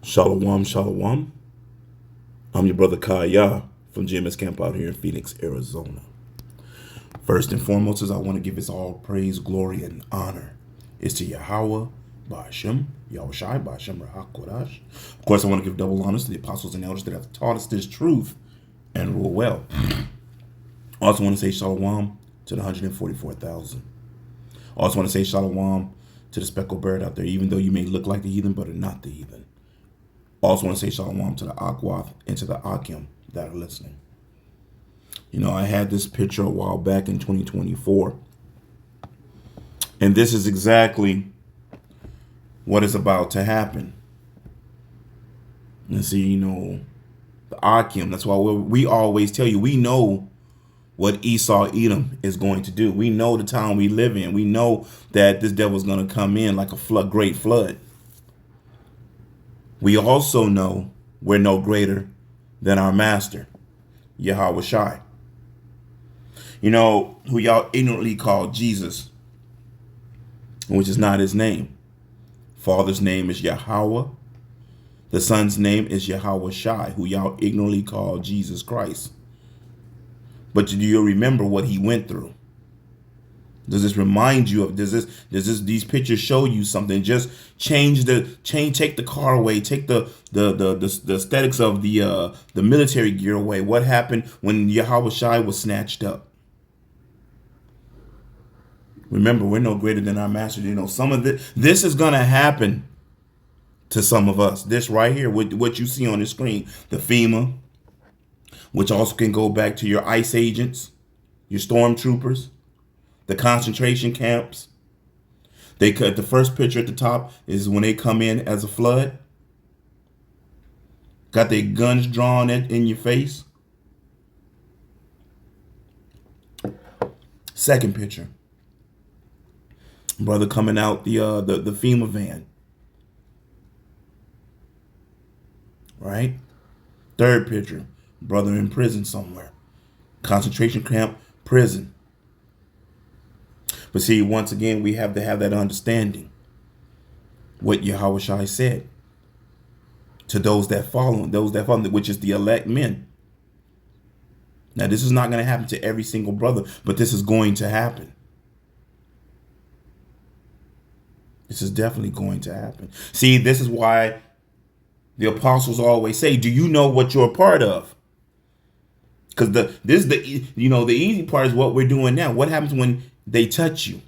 Shalom, shalom. I'm your brother Kaya from GMS Camp out here in Phoenix, Arizona. First and foremost, is I want to give his all praise, glory, and honor is to Yahweh, Ba'ashem, Yahushai, Ba'ashem, Rahakodash. Of course, I want to give double honors to the apostles and elders that have taught us this truth and rule well. I also want to say shalom to the 144,000. I also want to say shalom to the speckled bird out there, even though you may look like the heathen, but are not the heathen. I also want to say shalom to the Akwath and to the Akim that are listening. You know, I had this picture a while back in 2024. And this is exactly what is about to happen. And see, you know, the Akim, that's why we always tell you, we know what Esau Edom is going to do. We know the town we live in. We know that this devil is going to come in like a great flood. We also know we're no greater than our master, Yahweh Shai. You know, who y'all ignorantly call Jesus, which is not his name. Father's name is Yahweh. The son's name is Yahweh Shai, who y'all ignorantly call Jesus Christ. But do you remember what he went through? Does this remind you of, these pictures show you something? Just take the car away, take the aesthetics of the military gear away. What happened when Yahweh Shai was snatched up? Remember, we're no greater than our master. You know, some of this is gonna happen to some of us. This right here, with what you see on the screen, the FEMA, which also can go back to your ICE agents, your stormtroopers, the concentration camps. They cut the first picture at the top is when they come in as a flood. Got their guns drawn in your face. Second picture, brother coming out the FEMA van. Right? Third picture, brother in prison somewhere. Concentration camp, prison. But see, once again, we have to have that understanding. What Yahweh Shai said to those that follow, which is the elect men. Now, this is not going to happen to every single brother, but this is going to happen. This is definitely going to happen. See, this is why the apostles always say, do you know what you're a part of? Because the easy part is what we're doing now. What happens when they touch you?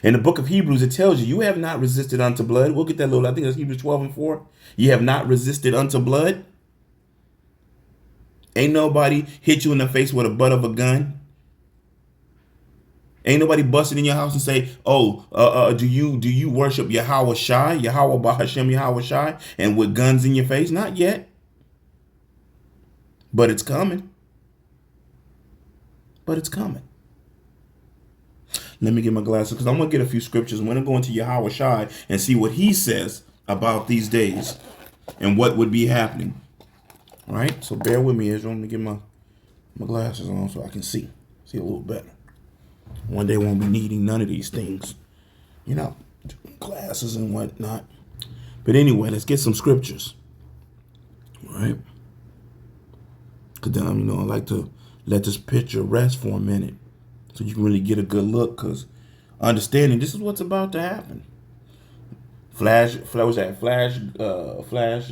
In the book of Hebrews, it tells you have not resisted unto blood. We'll get that little, I think that's Hebrews 12:4. You have not resisted unto blood. Ain't nobody hit you in the face with a butt of a gun. Ain't nobody busted in your house and say, oh, do you worship Yahweh Shai, Yahweh Bahashem, Yahweh Shai, and with guns in your face? Not yet. But it's coming. But it's coming. Let me get my glasses because I'm going to get a few scriptures. I'm going to go into Yahweh Shai and see what he says about these days and what would be happening. All right? So bear with me, Israel. Let me get my glasses on so I can see a little better. One day won't be needing none of these things, you know, glasses and whatnot. But anyway, let's get some scriptures. All right? Because then, I like to let this picture rest for a minute so you can really get a good look, because understanding this is what's about to happen. Flash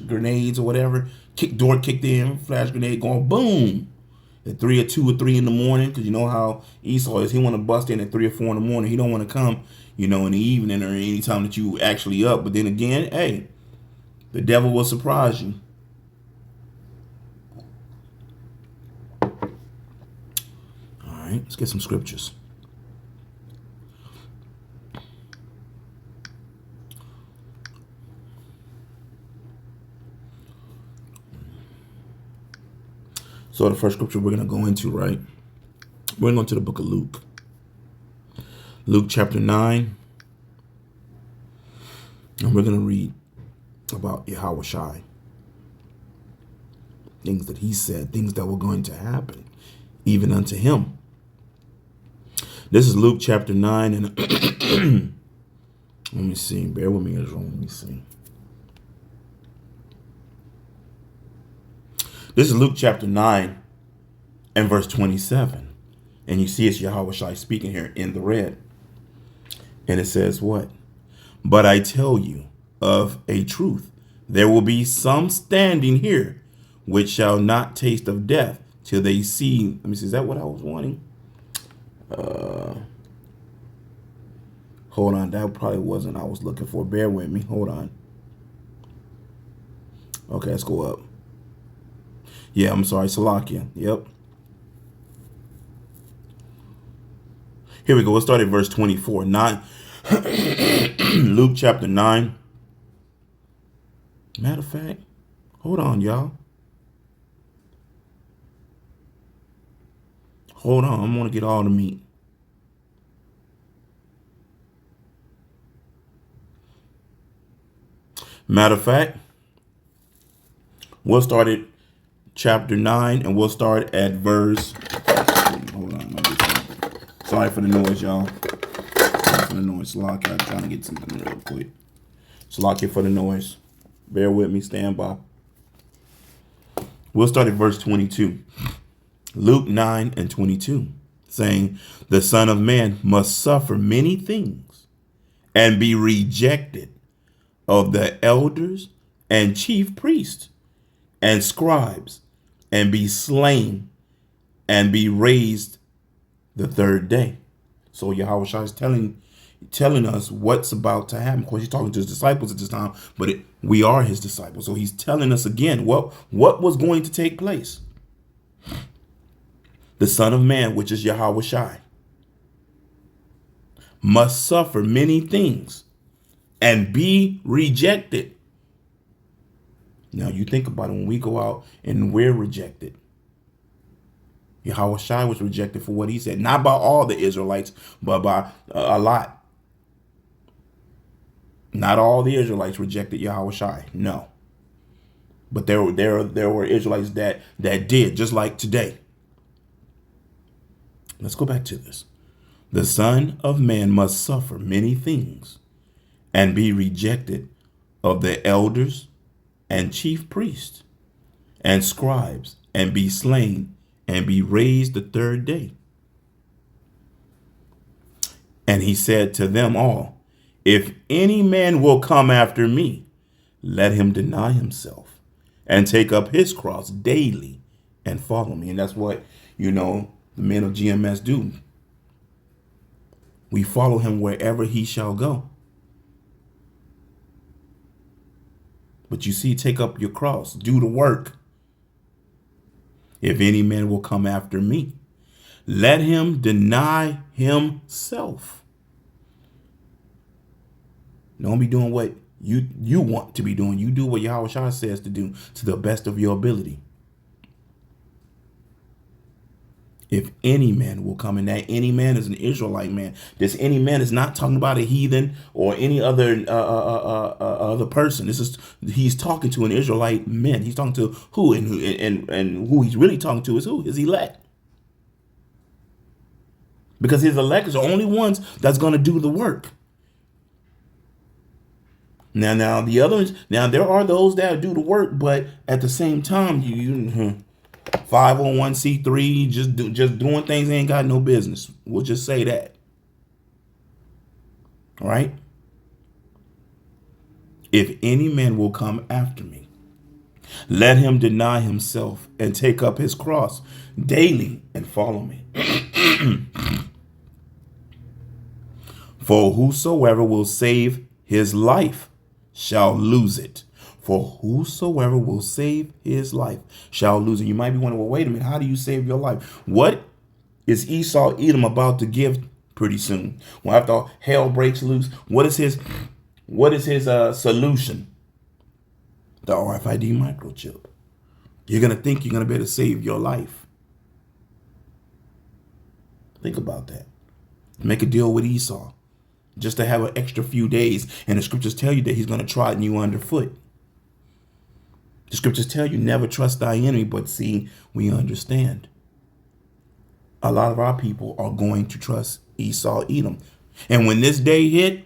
grenades or whatever. Door kicked in, flash grenade going boom at 2 or 3 in the morning, because you know how Esau is. He want to bust in at 3 or 4 in the morning. He don't want to come, in the evening or any time that you actually up. But then again, hey, the devil will surprise you. All right, let's get some scriptures. So the first scripture we're going to go into, right? We're going to go to the book of Luke. Luke chapter 9. And we're going to read about Yahweh Shai. Things that he said, things that were going to happen, even unto him. This is Luke chapter 9. And let me see. Bear with me, Israel. Let me see. This is Luke chapter 9 and verse 27. And you see it's Yahweh Shai speaking here in the red. And it says what? But I tell you of a truth, there will be some standing here which shall not taste of death till they see. Let me see, is that what I was wanting? Hold on, that probably wasn't I was looking for. Bear with me. Hold on. Okay, let's go up. Yeah, I'm sorry, Salakia. Yep. Here we go. We'll start at verse 24. 9. Luke chapter 9. Matter of fact, hold on, y'all. Hold on. I'm going to get all the meat. Matter of fact, we'll start at chapter 9 and we'll start at verse. Hold on. Sorry for the noise, y'all. Sorry for the noise. Slack, I'm trying to get something real quick. Slack for the noise. Bear with me. Stand by. We'll start at verse 22. Luke 9 and 22, saying, the Son of Man must suffer many things and be rejected of the elders and chief priests and scribes, and be slain and be raised the third day. So Yahweh Shai is telling us what's about to happen. Of course, he's talking to his disciples at this time, but we are his disciples. So he's telling us again what was going to take place. The Son of Man, which is Yahweh Shai, must suffer many things and be rejected. Now you think about it, when we go out and we're rejected. Yahweh Shai was rejected for what he said, not by all the Israelites, but by a lot. Not all the Israelites rejected Yahweh Shai, no. But there were Israelites that did, just like today. Let's go back to this. The Son of Man must suffer many things and be rejected of the elders and chief priests and scribes, and be slain and be raised the third day. And he said to them all, if any man will come after me, let him deny himself and take up his cross daily and follow me. And that's what, the men of GMS do. We follow him wherever he shall go. But you see, take up your cross, do the work. If any man will come after me, let him deny himself. Don't be doing what you want to be doing. You do what Yahweh Shai says to do to the best of your ability. If any man will come, and that any man is an Israelite man. This any man is not talking about a heathen or any other other person. He's talking to an Israelite man. He's talking to who, and who he's really talking to is who? His elect. Because his elect is the only ones that's going to do the work. Now the others. Now there are those that do the work, but at the same time, you 501c3, just doing things they ain't got no business. We'll just say that. All right. If any man will come after me, let him deny himself and take up his cross daily and follow me. For whosoever will save his life shall lose it. For whosoever will save his life shall lose it. You might be wondering, well, wait a minute. How do you save your life? What is Esau Edom about to give pretty soon? Well, after hell breaks loose, what is his solution? The RFID microchip. You're going to think you're going to be able to save your life. Think about that. Make a deal with Esau just to have an extra few days. And the scriptures tell you that he's going to trodden you underfoot. The scriptures tell you never trust thy enemy, but see, we understand. A lot of our people are going to trust Esau Edom. And when this day hit,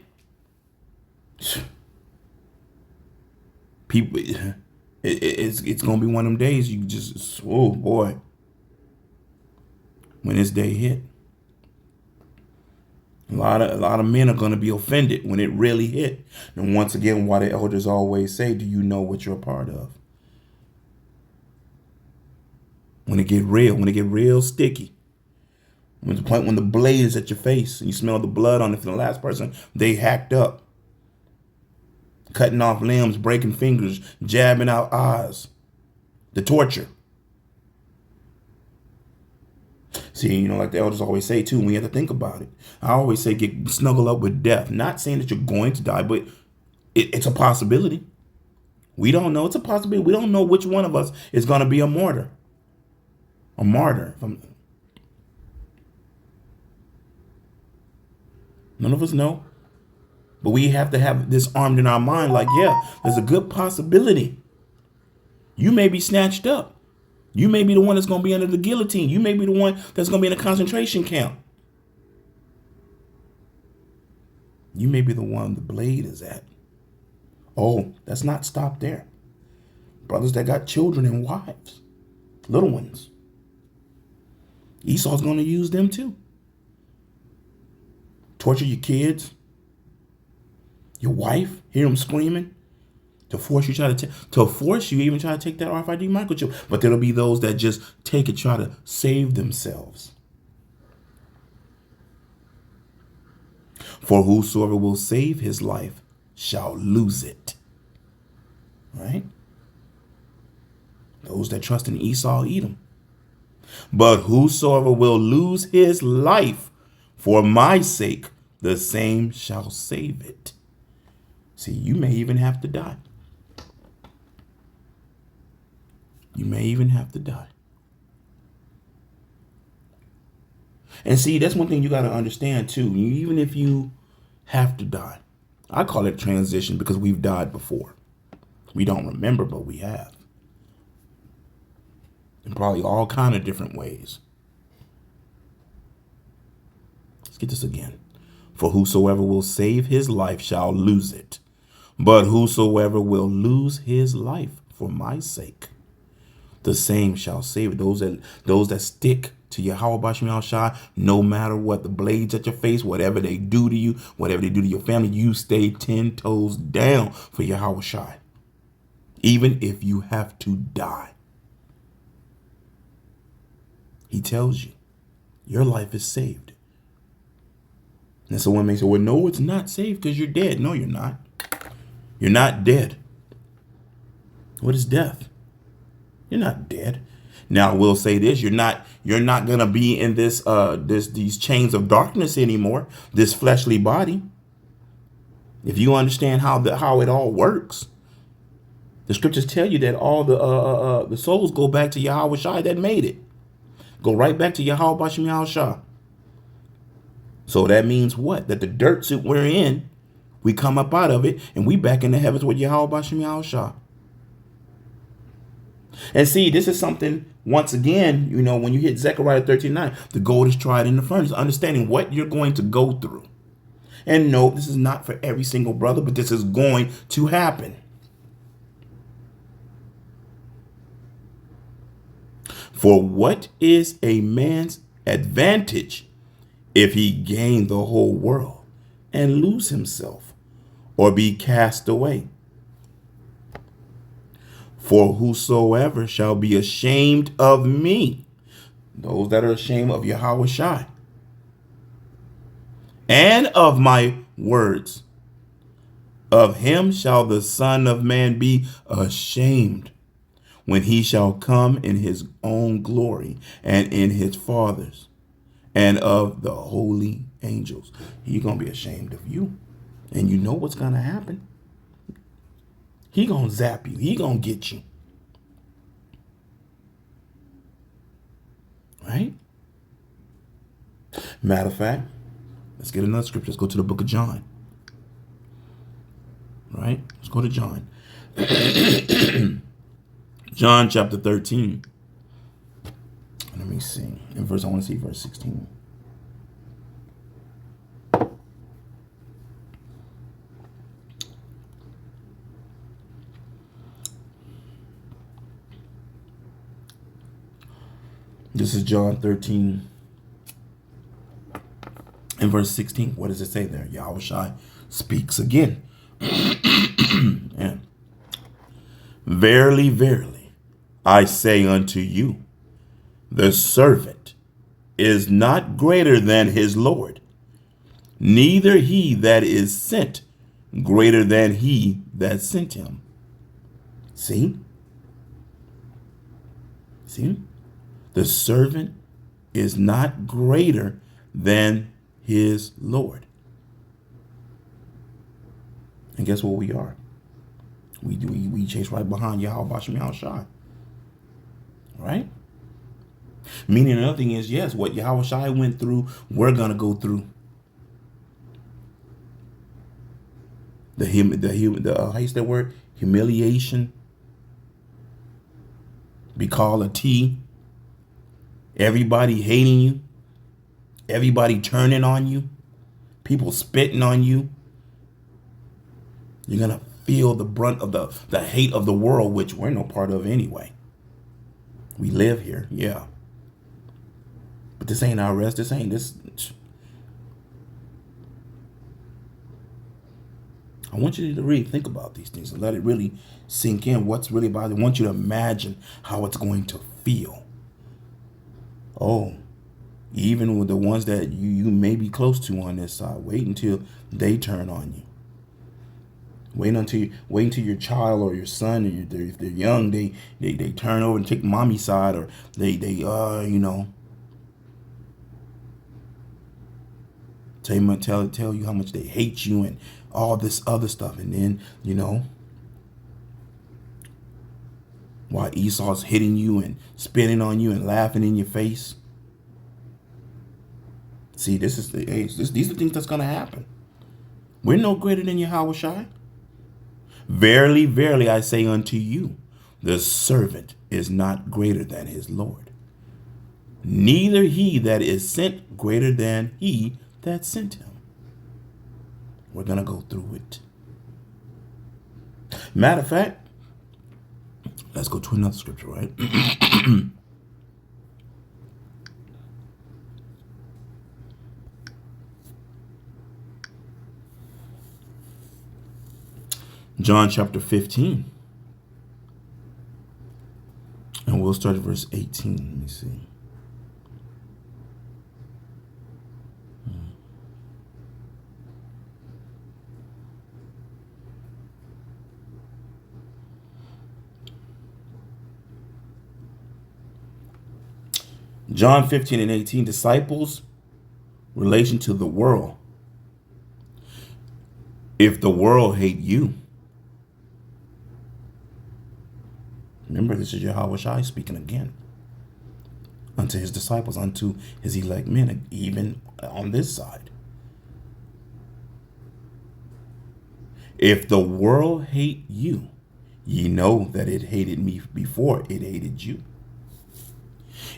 people, It's going to be one of them days you just, oh boy, when this day hit. A lot of men are going to be offended when it really hit. And once again, why the elders always say, do you know what you're a part of? When it get real sticky, when the blade is at your face and you smell the blood on it from the last person they hacked up, cutting off limbs, breaking fingers, jabbing out eyes, the torture. See, like the elders always say too, we have to think about it. I always say get snuggle up with death. Not saying that you're going to die, but it's a possibility. We don't know. It's a possibility. We don't know which one of us is going to be a martyr. A martyr. None of us know. But we have to have this armed in our mind like, yeah, there's a good possibility. You may be snatched up. You may be the one that's going to be under the guillotine. You may be the one that's going to be in a concentration camp. You may be the one the blade is at. Oh, that's not stopped there. Brothers that got children and wives, little ones. Esau's going to use them too. Torture your kids, your wife, hear them screaming, to force you even try to take that RFID microchip. But there'll be those that just take it, try to save themselves. For whosoever will save his life shall lose it. Right? Those that trust in Esau, Edom. But whosoever will lose his life for my sake, the same shall save it. See, you may even have to die. You may even have to die. And see, that's one thing you got to understand too. Even if you have to die, I call it transition because we've died before. We don't remember, but we have. In probably all kind of different ways. Let's get this again. For whosoever will save his life shall lose it. But whosoever will lose his life for my sake, the same shall save it. Those that stick to Yahweh Bashim Al-Shai, no matter what, the blades at your face, whatever they do to you, whatever they do to your family, you stay 10 toes down for Yahweh Shai. Even if you have to die. He tells you, your life is saved. And so one may say, well, no, it's not saved because you're dead. No, you're not. You're not dead. What is death? You're not dead. Now we'll say this: you're not gonna be in these chains of darkness anymore. This fleshly body. If you understand how it all works, the scriptures tell you that all the souls go back to Yahweh Shai that made it. Go right back to Yahweh Bashim Yahshua. So that means what? That the dirt suit we're in, we come up out of it and we back in the heavens with Yahweh Bashim Yahshua. And see, this is something, once again, when you hit Zechariah 13:9, the gold is tried in the furnace, understanding what you're going to go through. And no, this is not for every single brother, but this is going to happen. For what is a man's advantage if he gain the whole world and lose himself or be cast away? For whosoever shall be ashamed of me, those that are ashamed of Yahweh Shai, and of my words, of him shall the Son of Man be ashamed when he shall come in his own glory and in his Father's and of the holy angels. He's going to be ashamed of you. And you know what's going to happen. He going to zap you. He going to get you. Right? Matter of fact, let's get another scripture. Let's go to the book of John. Right? Let's go to John. John chapter 13. Let me see. I want to see verse 16. This is John 13 and verse 16. What does it say there? Yahushua speaks again. And verily, verily, I say unto you, the servant is not greater than his Lord, neither he that is sent greater than he that sent him. See? See? The servant is not greater than his Lord. And guess what we are? We chase right behind Yahweh Shem Yahushai. Right? Meaning another thing is, yes, what Yahweh Shai went through, we're going to go through. How you say that word? Humiliation. Be called a T. Everybody hating you. Everybody turning on you. People spitting on you. You're going to feel the brunt of the hate of the world, which we're no part of anyway. We live here, yeah. But this ain't our rest. This. I want you to really think about these things and let it really sink in what's really about it. I want you to imagine how it's going to feel. Oh, even with the ones that you may be close to on this side, wait until they turn on you. Wait until your child or your son, or if they're young, they turn over and take mommy's side, or they tell you how much they hate you and all this other stuff. And then, while Esau's hitting you and spitting on you and laughing in your face. See, these are the things that's going to happen. We're no greater than Yahweh Shai. Verily, verily, I say unto you, the servant is not greater than his Lord, neither he that is sent greater than he that sent him. We're going to go through it. Matter of fact, let's go to another scripture, right? John chapter 15. And we'll start at verse 18. Let me see. John 15 and 18, disciples, relation to the world. If the world hate you, remember, this is Yahweh Shai speaking again unto his disciples, unto his elect men, even on this side. If the world hate you, ye know that it hated me before it hated you.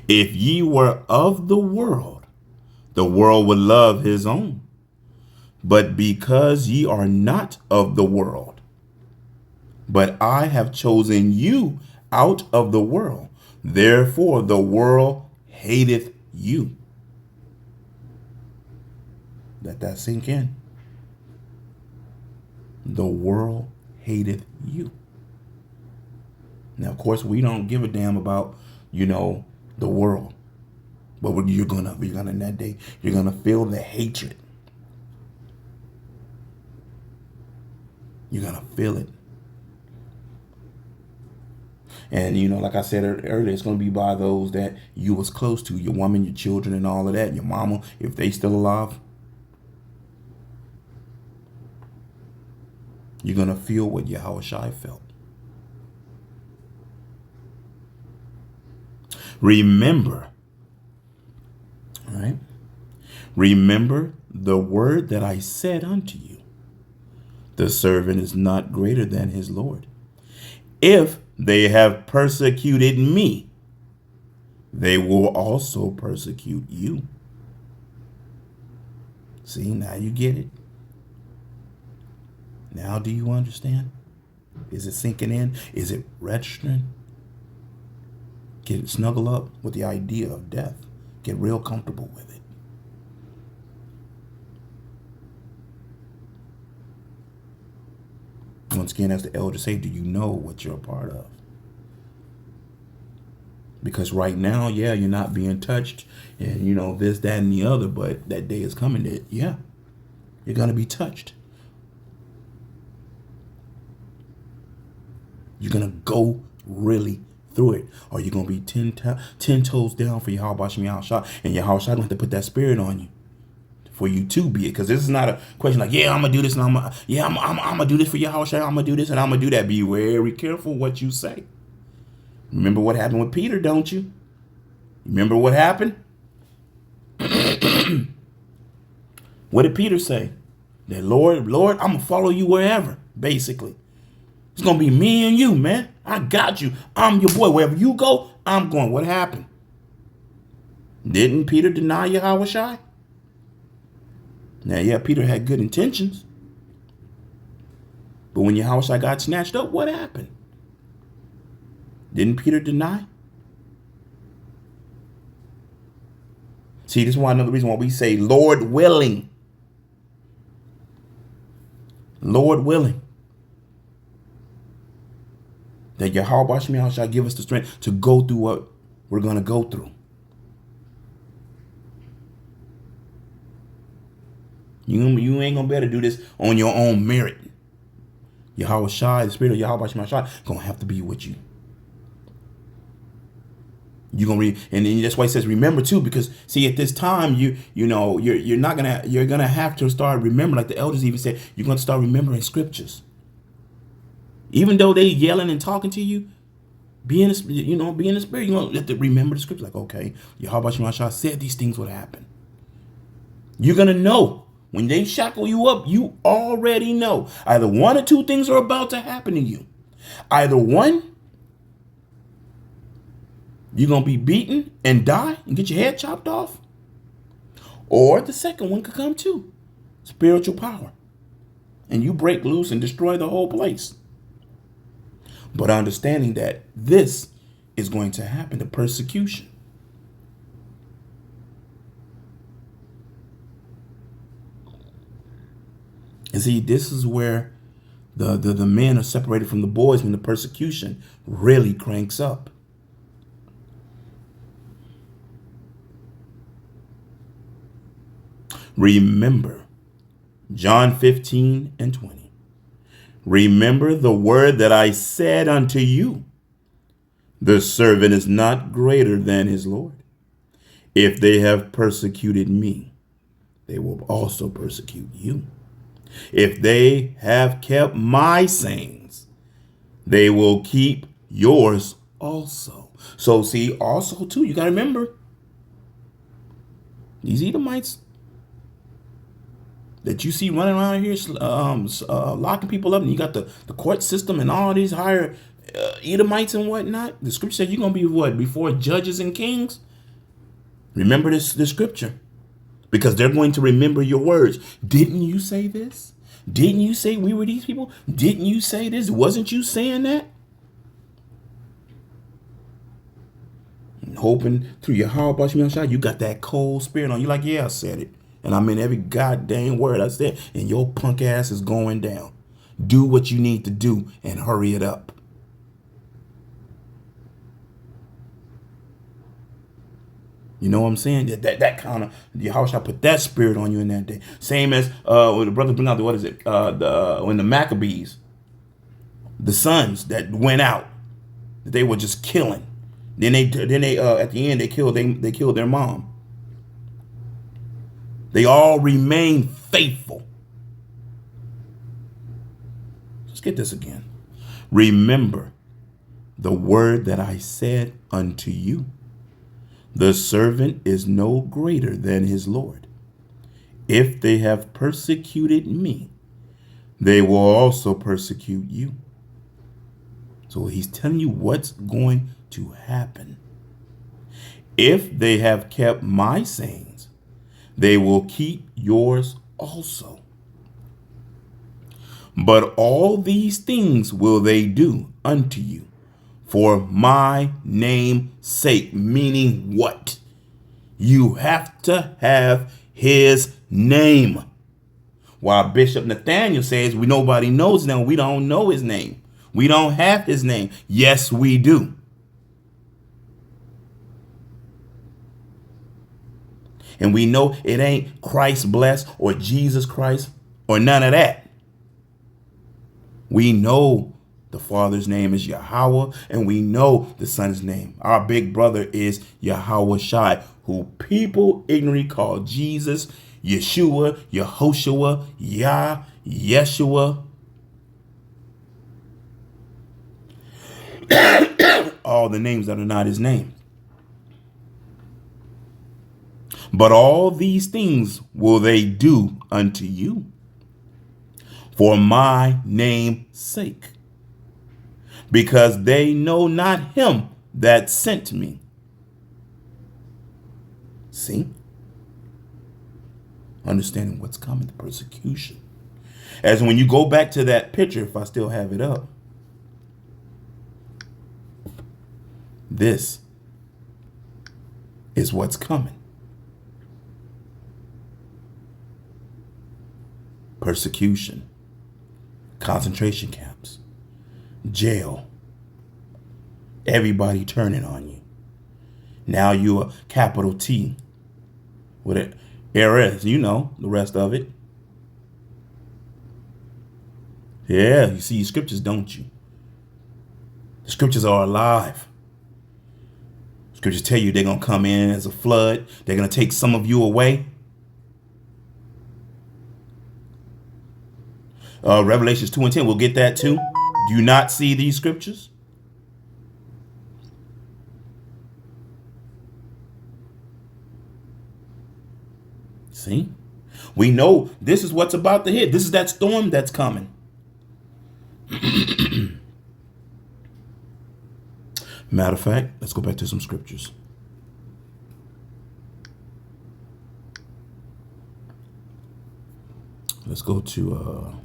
If ye were of the world would love his own. But because ye are not of the world, but I have chosen you out of the world, therefore the world hateth you. Let that sink in. The world hateth you. Now, of course, we don't give a damn about, the world. But you're gonna in that day, you're gonna feel the hatred. You're gonna feel it. And like I said earlier, it's gonna be by those that you was close to, your woman, your children, and all of that, your mama, if they still alive. You're gonna feel what Yahweh Shai felt. Remember, all right? Remember the word that I said unto you. The servant is not greater than his Lord. If they have persecuted me, they will also persecute you. See, now you get it. Now do you understand? Is it sinking in? Is it registering? Get snuggle up with the idea of death. Get real comfortable with it. Once again, as the elders say, do you know what you're a part of? Because right now, yeah, you're not being touched and, this, that, and the other, but that day is coming that, yeah, you're going to be touched. You're going to go really through it. Or you're going to be 10 toes down for Yahweh Shem Yahushua, and Yahweh going to have to put that spirit on you for you to be it. Because this is not a question like, yeah, I'm going to do this, and I'm going to do this for Yahweh, I'm going to do this, and I'm going to do that. Be very careful what you say. Remember what happened with Peter, don't you? Remember what happened? What did Peter say? That Lord, I'm going to follow you wherever, basically. It's going to be me and you, man. I got you. I'm your boy. Wherever you go, I'm going. What happened? Didn't Peter deny Yahweh Shai? Now, yeah, Peter had good intentions. But when Yahweh Shai got snatched up, what happened? Didn't Peter deny? See, this is why another reason why we say, Lord willing. Lord willing. That Yahweh Shem shall give us the strength to go through what we're going to go through. You ain't going to be able to do this on your own merit. Yahweh Shai, the spirit of Yahweh Shem Shai, going to have to be with you. You're gonna read, and then that's why it says remember too, because see at this time you're gonna have to start remembering, like the elders even said, you're gonna start remembering scriptures. Even though they yelling and talking to you, be in the spirit, you're gonna have to remember the scripture. Like, okay, Yahweh Shem Shai said these things would happen. You're gonna know when they shackle you up. You already know either one or two things are about to happen to you. Either one, you're going to be beaten and die and get your head chopped off. Or the second one could come too. Spiritual power. And you break loose and destroy the whole place. But understanding that this is going to happen, the persecution. And see, this is where the men are separated from the boys when the persecution really cranks up. Remember, John 15 and 20. Remember the word that I said unto you. The servant is not greater than his Lord. If they have persecuted me, they will also persecute you. If they have kept my sayings, they will keep yours also. So see, also too, you got to remember, these Edomites that you see running around here locking people up, and you got the court system and all these higher Edomites and whatnot. The scripture says you're going to be what? Before judges and kings? Remember this scripture. Because they're going to remember your words. Didn't you say this? Didn't you say we were these people? Didn't you say this? Wasn't you saying that? And hoping through your heart, you got that cold spirit on you. Like, yeah, I said it. And I mean every goddamn word I said. And your punk ass is going down. Do what you need to do and hurry it up. You know what I'm saying? That kind of, how shall I put that spirit on you in that day? Same as when the brothers bring out when the Maccabees, the sons that went out, they were just killing. Then they at the end they killed their mom. They all remain faithful. Let's get this again. Remember the word that I said unto you. The servant is no greater than his Lord. If they have persecuted me, they will also persecute you. So he's telling you what's going to happen. If they have kept my sayings, they will keep yours also. But all these things will they do unto you, For my name's sake. Meaning what? You have to have his name. While Bishop Nathaniel says nobody knows him, we don't know his name. We don't have his name. Yes, we do. And we know it ain't Christ blessed or Jesus Christ or none of that. We know the Father's name is Yahweh, and we know the Son's name. Our big brother is Yahweh Shai, who people ignorantly call Jesus, Yeshua, Yehoshua, Yah, Yeshua. All the names that are not his name. But all these things will they do unto you for my name's sake, because they know not him that sent me. See? Understanding what's coming, the persecution. As when you go back to that picture, if I still have it up, this is what's coming. Persecution, concentration camps, jail, everybody turning on you. Now you're a capital T with an heiress, you know, the rest of it. Yeah, you see scriptures, don't you? The scriptures are alive. Scriptures tell you they're going to come in as a flood. They're going to take some of you away. Revelations 2:10, we'll get that too. Do you not see these scriptures? See? We know this is what's about to hit. This is that storm that's coming. Matter of fact, let's go back to some scriptures. Let's go to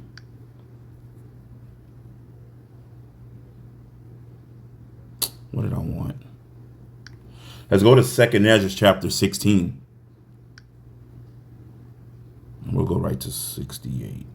what did I want? Let's go to 2nd Ezra chapter 16. And we'll go right to 68.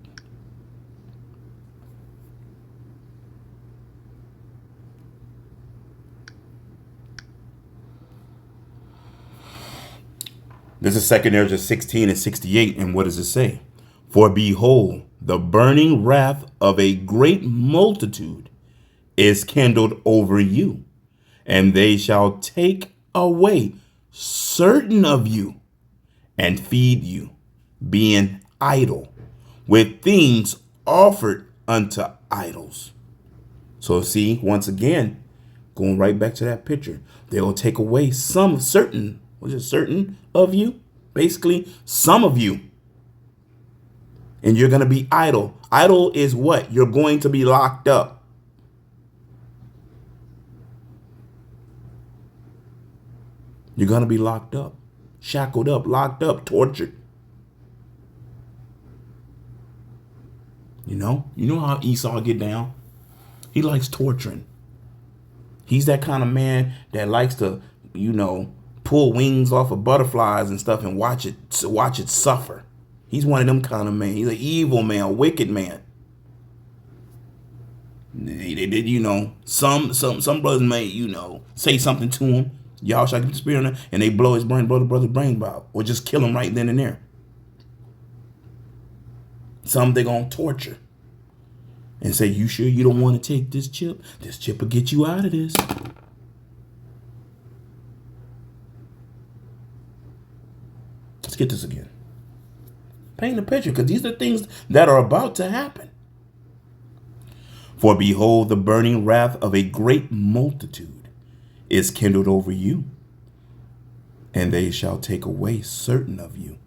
This is 2nd Ezra 16 and 68. And what does it say? For behold, the burning wrath of a great multitude is kindled over you, and they shall take away certain of you and feed you, being idle, with things offered unto idols. So see, once again, going right back to that picture, they will take away certain of you, basically some of you, and you're going to be idle. Idle is what? You're going to be locked up. You're going to be locked up, shackled up, locked up, tortured. You know how Esau get down? He likes torturing. He's that kind of man that likes to, pull wings off of butterflies and stuff and watch it suffer. He's one of them kind of men. He's an evil man, a wicked man. Some brothers may, say something to him. Y'all shall get the spirit on him, and they blow the brother's brains out, or just kill him right then and there. Some they're gonna torture and say, "You sure you don't want to take this chip? This chip will get you out of this." Let's get this again. Paint the picture, because these are things that are about to happen. For behold, the burning wrath of a great multitude is kindled over you, and they shall take away certain of you,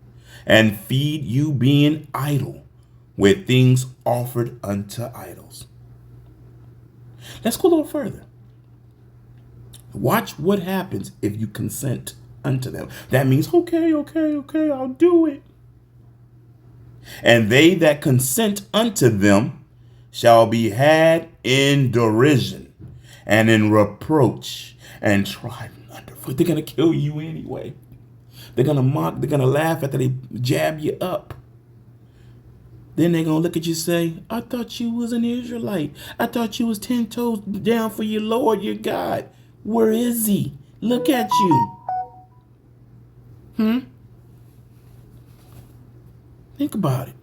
and feed you, being idle, with things offered unto idols. Let's go a little further. Watch what happens if you consent unto them. That means, okay, I'll do it. And they that consent unto them shall be had in derision, and in reproach and trodden underfoot. They're going to kill you anyway. They're going to mock. They're going to laugh after they jab you up. Then they're going to look at you and say, I thought you was an Israelite. I thought you was 10 toes down for your Lord, your God. Where is he? Look at you. Think about it.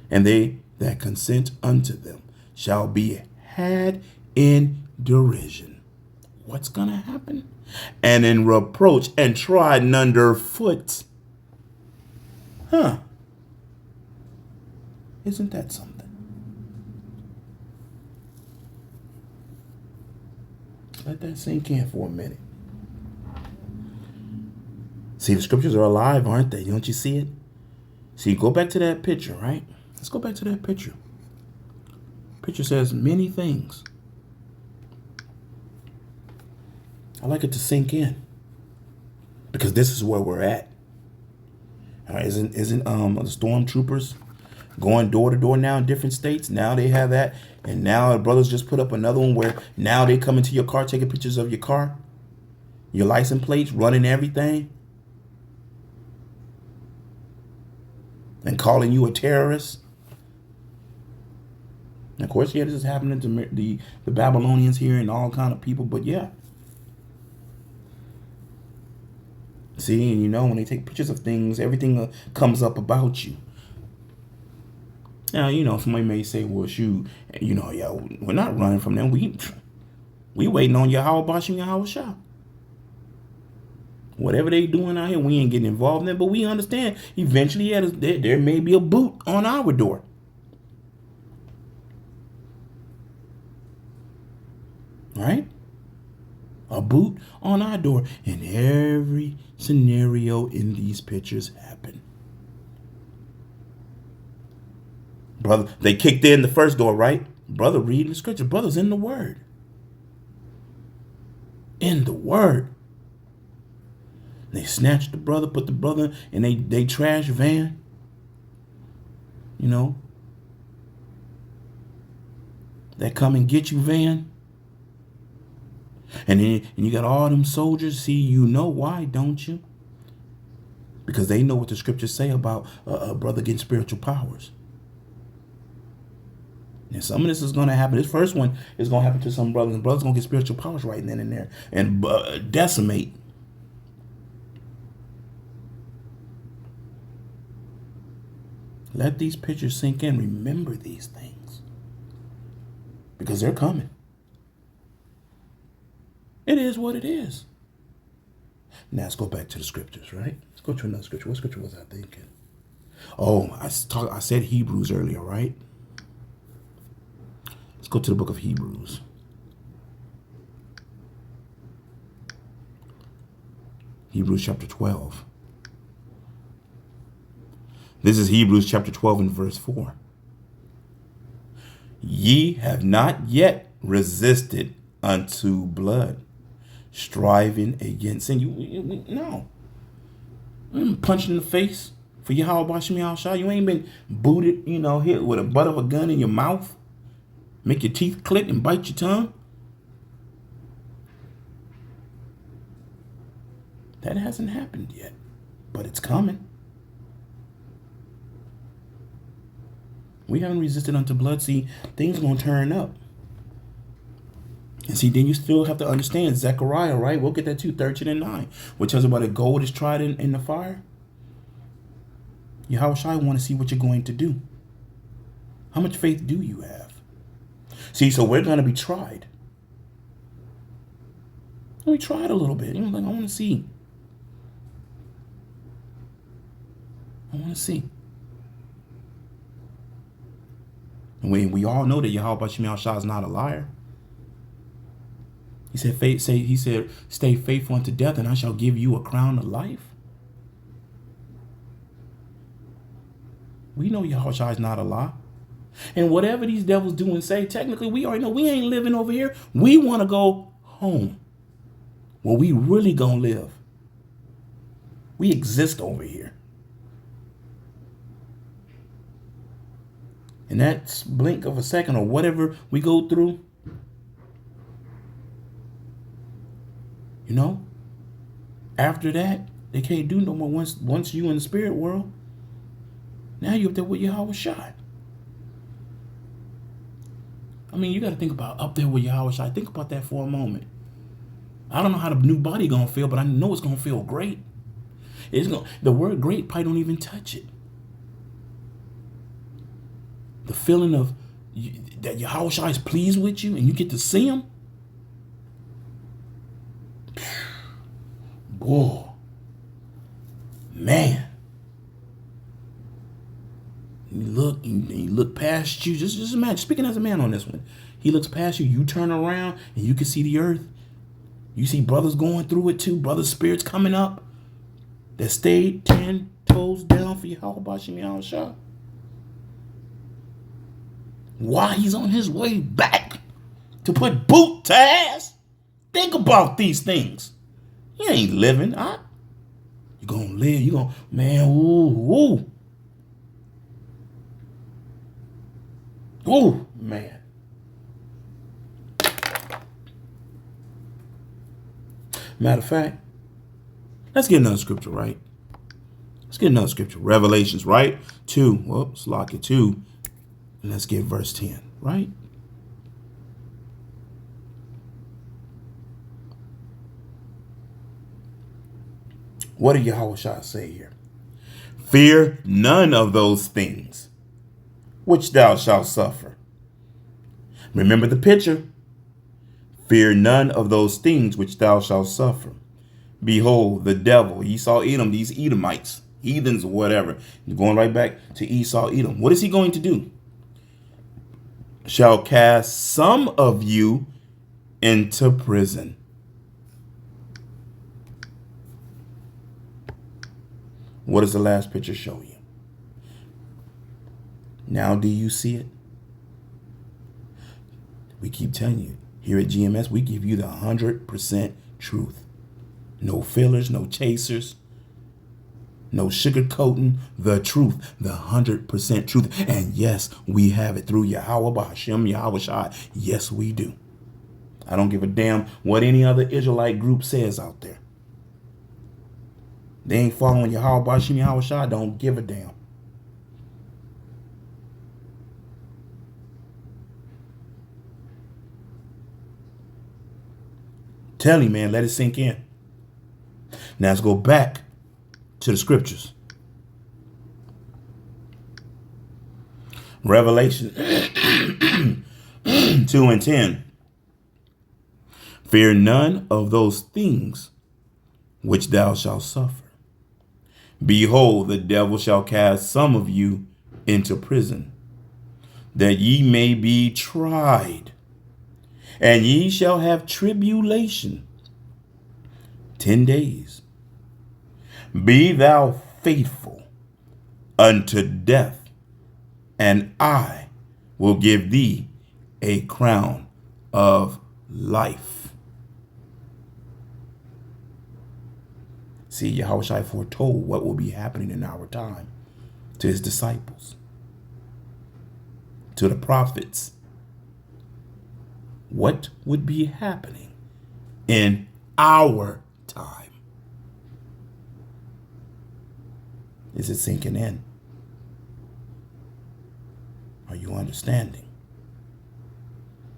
And they that consent unto them shall be had in derision. What's going to happen? And in reproach and trodden underfoot. Isn't that something? Let that sink in for a minute. See, the scriptures are alive, aren't they? Don't you see it? See, go back to that picture, right? Let's go back to that picture. Picture says many things. I like it to sink in, because this is where we're at. All right, isn't the stormtroopers going door to door now in different states? Now they have that, and now our brothers just put up another one where now they come into your car, taking pictures of your car, your license plates, running everything, and calling you a terrorist. And of course, yeah, this is happening to the Babylonians here and all kind of people, but yeah. See, and you know, when they take pictures of things, everything comes up about you. Now, you know, somebody may say, well, shoot, you know, yeah, we're not running from them. We waiting on Yahweh Bashim Yahweh Shah. Whatever they doing out here, we ain't getting involved in it, but we understand eventually there may be a boot on our door. Right? A boot on our door. And every scenario in these pictures happen. Brother, they kicked in the first door, right? Brother reading the scripture. Brother's in the word. In the word. They snatched the brother, put the brother in they trash van. You know. That come and get you van. And then you got all them soldiers. See, you know why, don't you? Because they know what the scriptures say about a brother getting spiritual powers. And some of this is going to happen. This first one is going to happen to some brothers. And brothers going to get spiritual powers right then and there. And decimate. Let these pictures sink in. Remember these things. Because they're coming. It is what it is. Now let's go back to the scriptures, right? Let's go to another scripture. What scripture was I thinking? Oh, I said Hebrews earlier, right? Let's go to the book of Hebrews. Hebrews chapter 12. This is Hebrews chapter 12 and verse 4. Ye have not yet resisted unto blood, striving against sin. No. You ain't punched in the face for Yahweh Bashim Yahweh Shah. You ain't been booted, hit with a butt of a gun in your mouth. Make your teeth click and bite your tongue. That hasn't happened yet, but it's coming. We haven't resisted unto blood. See, things going to turn up. And see, then you still have to understand Zechariah, right? We'll get that too, 13 and 9, which tells about a gold is tried in the fire. Yahweh Shai want to see what you're going to do. How much faith do you have? See, so we're going to be tried. We tried a little bit. I want to see. I want to see. And we all know that Yahweh Bashim Yahweh Shah is not a liar. He said, stay faithful unto death, and I shall give you a crown of life. We know Yahweh Shai is not a lie. And whatever these devils do and say, technically, we already know we ain't living over here. We want to go home, where we really gonna live. We exist over here. And that blink of a second or whatever we go through, You know? After that, they can't do no more once you in the spirit world. Now you're up there with Yahweh Shai. I mean, you got to think about up there with Yahweh Shai. Think about that for a moment. I don't know how the new body going to feel, but I know it's going to feel great. The word great probably don't even touch it. The feeling of that Yahweh Shai is pleased with you and you get to see him. Boy, man. You look past you. Just imagine, speaking as a man on this one. He looks past you, you turn around, and you can see the earth. You see brothers going through it too, brothers' spirits coming up that stayed 10 toes down for Yahweh Bashim Yahweh Shah. While he's on his way back to put boot to ass. Think about these things. You ain't living, huh? You're going to live. You're going to, man, ooh. Ooh, man. Matter of fact, let's get another scripture, right? Let's get another scripture. Revelations, right? 2. Whoops, lock it 2. And let's get verse 10, right? What did Yahweh Shah say here? Fear none of those things which thou shalt suffer. Remember the picture. Fear none of those things which thou shalt suffer. Behold, the devil, Esau, Edom, these Edomites, heathens or whatever, going right back to Esau, Edom. What is he going to do? Shall cast some of you into prison. What does the last picture show you? Now do you see it? We keep telling you, here at GMS, we give you the 100% truth. No fillers, no chasers, no sugarcoating, the truth, the 100% truth. And yes, we have it through Yahweh Ba'ashem, Yahweh Shai. Yes, we do. I don't give a damn what any other Israelite group says out there. They ain't following Yahweh Ba'ashem, Yahweh Shai. Don't give a damn. Tell him, man, let it sink in. Now let's go back to the scriptures. Revelation 2 and 10. Fear none of those things which thou shalt suffer. Behold, the devil shall cast some of you into prison, that ye may be tried. And ye shall have tribulation 10 days. Be thou faithful unto death, and I will give thee a crown of life. See, Yahweh Shai foretold what will be happening in our time to his disciples, to the prophets. What would be happening in our time? Is it sinking in? Are you understanding?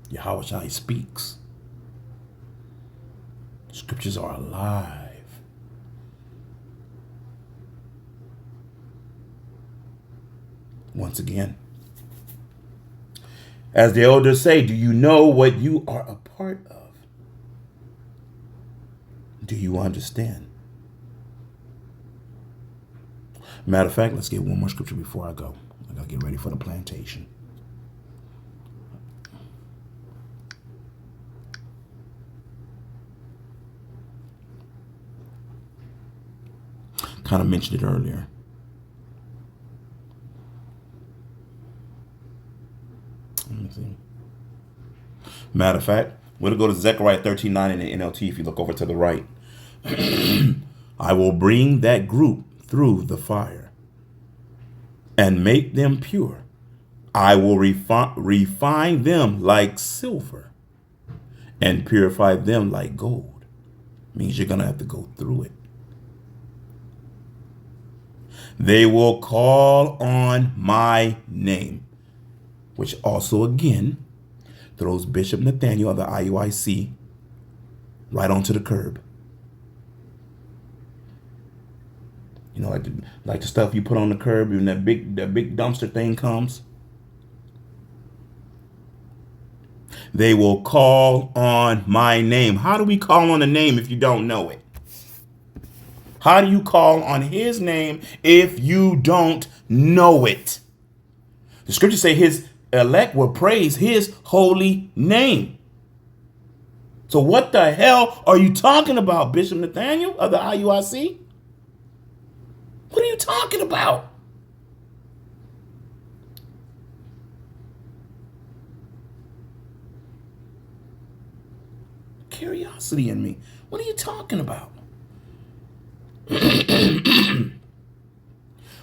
Yahweh Shai speaks. Scriptures are alive. Once again, as the elders say, do you know what you are a part of? Do you understand? Matter of fact, let's get one more scripture before I go. I gotta get ready for the plantation. Kind of mentioned it earlier. Let me see. Matter of fact, we're going to go to Zechariah 13:9 in the NLT if you look over to the right. I will bring that group through the fire and make them pure. I will refine them like silver and purify them like gold. Means you're going to have to go through it. They will call on my name, which also again throws Bishop Nathaniel of the IUIC right onto the curb. You know, like the stuff you put on the curb when that big dumpster thing comes. They will call on my name. How do we call on a name if you don't know it? How do you call on his name if you don't know it? The scriptures say his elect will praise his holy name. So what the hell are you talking about, Bishop Nathaniel of the IUIC? What are you talking about? Curiosity in me. What are you talking about?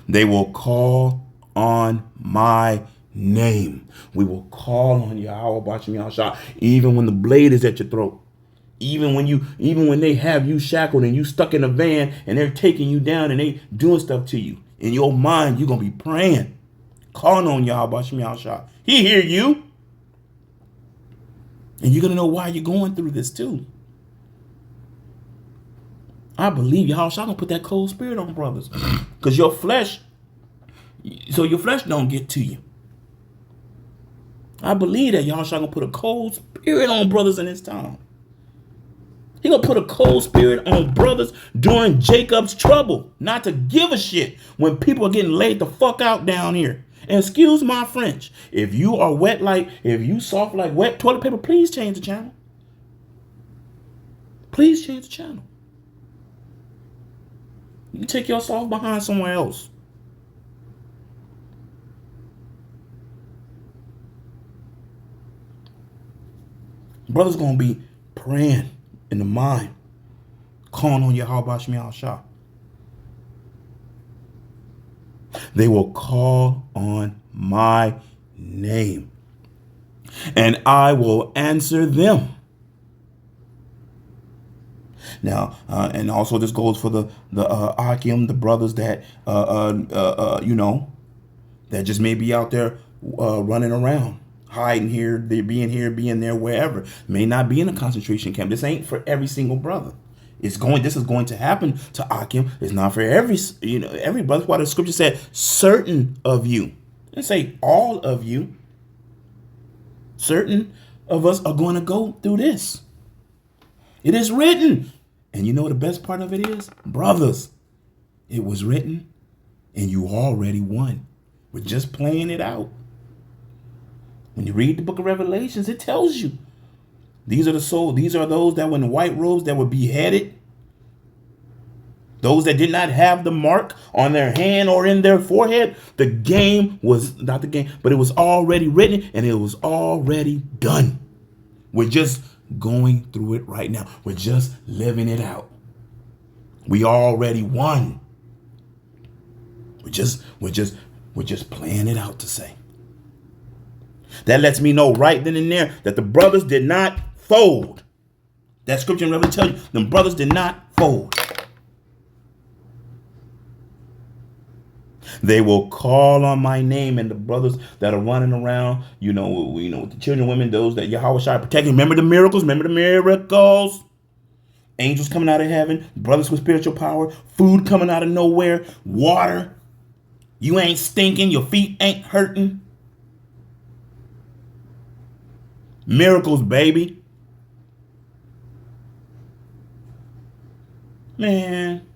They will call on my name. We will call on Yahweh Bashim Yahshua, even when the blade is at your throat. Even when they have you shackled and you stuck in a van and they're taking you down and they doing stuff to you. In your mind, you're gonna be praying, calling on Yahweh Bashim Yahshua. He hear you. And you're gonna know why you're going through this too. I believe Yahshua gonna put that cold spirit on brothers. Because your flesh don't get to you. I believe that Yahshua gonna put a cold spirit on brothers in this time. He gonna put a cold spirit on brothers during Jacob's trouble. Not to give a shit when people are getting laid the fuck out down here. And excuse my French. If you soft like wet toilet paper, please change the channel. Please change the channel. You can take your soft behind somewhere else. Brothers gonna be praying in the mind, calling on Yahweh Bashim Yahshua. They will call on my name, and I will answer them. Now, and also this goes for the Akim, the brothers that that just may be out there running around, hiding here, they being there, wherever. May not be in a concentration camp. This ain't for every single brother. This is going to happen to Akim. It's not for every brother. That's why the scripture said certain of you. It didn't say all of you. Certain of us are going to go through this. It is written. And you know what the best part of it is? Brothers, it was written and you already won. We're just playing it out. When you read the book of Revelations, it tells you. These are those that were in white robes that were beheaded. Those that did not have the mark on their hand or in their forehead. The game was not the game, but it was already written and it was already done. We're just going through it right now. We're just living it out. We already won. We're just playing it out to say. That lets me know right then and there that the brothers did not fold. That scripture in Revelation tells you the brothers did not fold. They will call on my name, and the brothers that are running around, with the children, women, those that Yahweh shall protect. Remember the miracles. Angels coming out of heaven, brothers with spiritual power, food coming out of nowhere, water. You ain't stinking, your feet ain't hurting. Miracles, baby. Man.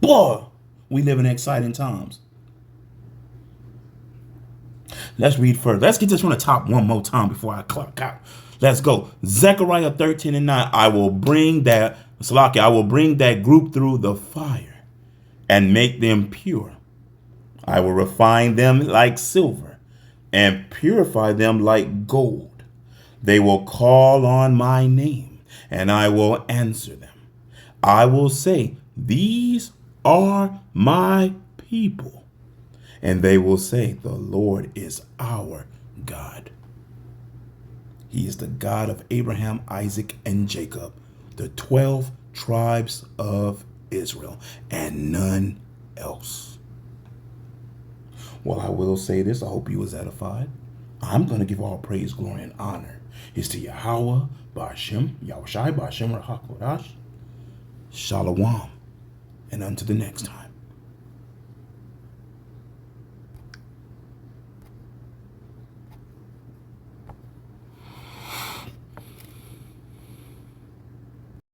Boy, we live in exciting times. Let's read further. Let's get this from the top one more time before I clock out. Let's go. Zechariah 13:9. I will bring that group through the fire and make them pure. I will refine them like silver and purify them like gold. They will call on my name and I will answer them. I will say, these are my people. And they will say, the Lord is our God. He is the God of Abraham, Isaac, and Jacob, the 12 tribes of Israel, and none else. Well, I will say this. I hope you was edified. I'm going to give all praise, glory, and honor is to Yahweh, Ba'ashem, Yahushai, Ba'ashem, Rahakodash, Shalom, and unto the next time.